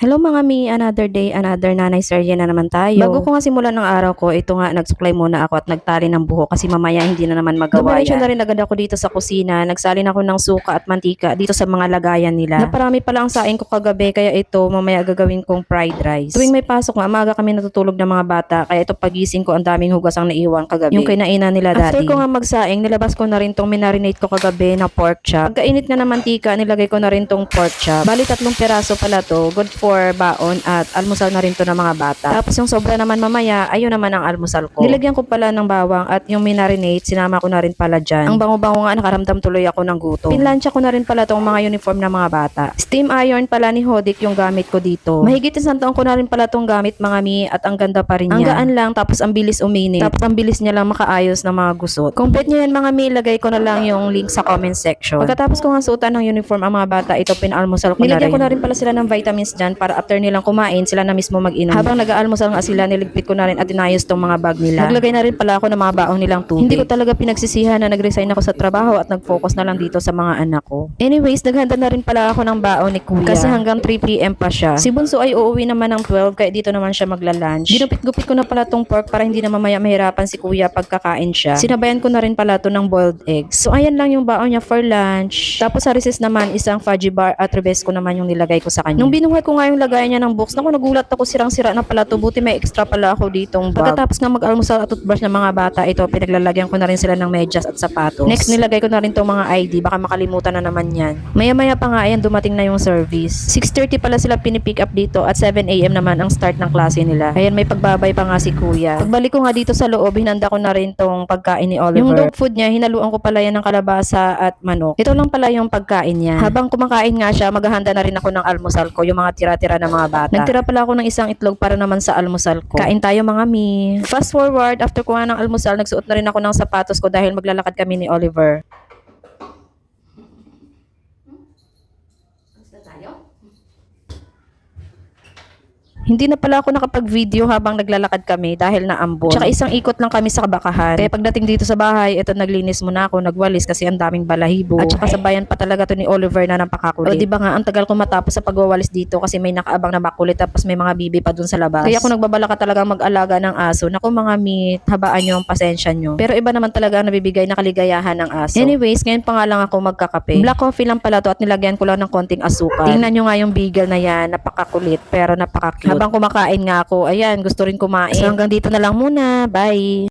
Hello mga mi, another day, another nanay serye na naman tayo. Bago ko nga simulan ng araw ko, ito nga nagsuklay muna ako at nagtali ng buhok kasi mamaya hindi na naman magawa yan. Na rin agad ako dito sa kusina, nagsalin ako ng suka at mantika dito sa mga lagayan nila. Naparami pala ang saing ko kagabi kaya ito mamaya gagawin kong fried rice. Tuwing may pasok nga, maaga kami natutulog ng mga bata kaya ito pagising ko ang daming hugas ang naiwan kagabi. Yung kinainan nila daddy. After ko nga magsaing, nilabas ko na rin tong minarinate ko kagabi na pork chop. Pagkainit nga ng mantika, nilagay ko na rin tong pork chop. Bali 3 piraso pala to, good for baon at almusal na rin to ng mga bata. Tapos yung sobra naman mamaya, ayun naman ang almusal ko. Nilagyan ko pala ng bawang at yung minarinate, sinama ko na rin pala dyan. Ang bango-bango nga, nakaramdam tuloy ako ng gutom. Pinlansya ko na rin pala tong mga uniform ng mga bata. Steam iron pala ni Hodik yung gamit ko dito. Mahigit isang taon ko na rin pala tong gamit mga mi at ang ganda pa rin niya. Ang gaan lang tapos ang bilis uminit. Tapos ang bilis niya lang makaayos ng mga gusot. Complete niya yan mga mi, ilagay ko na lang yung link sa comment section. Pagkatapos ko nga suotan ng uniform ang mga bata, ito pinalmusal ko na rin. Nilagyan ko na rin pala sila ng vitamins dyan para after nilang kumain, sila na mismo mag-inom. Habang nag-aalmusal nga sila, niligpit ko na rin at inayos tong mga bag nila. Naglagay na rin pala ako ng mga baong nilang tubig. Hindi ko talaga pinagsisihan na nag-resign ako sa trabaho at nag-focus na lang dito sa mga anak ko. Anyways, naghanda na rin pala ako ng baon ni Kuya. Kasi hanggang 3 PM pa siya. Si Bunso ay uuwi naman ng 12 kaya dito naman siya magla-lunch. Ginupit-gupit ko na pala tong pork para hindi na mamaya mahirapan si Kuya pagkakain siya. Sinabayan ko na rin pala to ng boiled eggs. So ayan lang yung baon niya for lunch. Tapos sa recess naman, isang fudgy bar at ribes ko naman yung nilagay ko sa kanya. Nung binuhay ko nga yung lagayan niya ng books, naku, nagulat ako, sirang-sira na pala to. Buti may extra pala ako ditong bag. Pagkatapos nga mag-almusal at toothbrush ng mga bata, ito pinaglalagyan ko na rin sila ng medyas at sapatos. Next, nilagay ko na rin tong mga ID, baka makalimutan na naman yan. Maya-maya pa nga, ayan, dumating na yung service. 6:30 pala sila pinipick up dito at 7 AM naman ang start ng klase nila. Ayan, may pagbabay pa nga si Kuya. Pagbalik ko nga dito sa loob, hinanda ko na rin tong pagkain ni Oliver. Yung dog food niya, hinaluan ko pala yan ng kalabasa at manok. Ito lang pala yung pagkain niya. Habang kumakain nga siya, maghahanda na rin ako ng almusal ko, yung mga tira-tira ng mga bata. Nagtira pala ako ng isang itlog para naman sa almusal ko. Kain tayo mga mi. Fast forward, after ko nga ng almusal, nagsuot na rin ako ng sapatos ko dahil maglalakad kami ni Oliver. Hindi na pala ako nakapag-video habang naglalakad kami dahil naambon. Tsaka isang ikot lang kami sa kabakahan. Kaya pagdating dito sa bahay, ito naglinis muna ako, nagwalis kasi ang daming balahibo. At tsaka sabayan pa talaga to ni Oliver na napakakulit. O diba nga, ang tagal ko matapos sa pagwawalis dito kasi may nakaabang na makulit tapos may mga bibi pa dun sa labas. Kaya ako nagbabalaka talaga mag-alaga ng aso. Naku mga meat, habaan nyo ang pasensya nyo. Pero iba naman talaga ang nabibigay na kaligayahan ng aso. Anyways, ngayon pa nga lang ako magkakape. Black coffee lang pala to at nilagyan ko lang ng konting asukal. Tingnan nyo nga yung beagle na yan, napakakulit pero napaka-cute. Habang kumakain nga ako, ayan, gusto rin kumain. So hanggang dito na lang muna. Bye!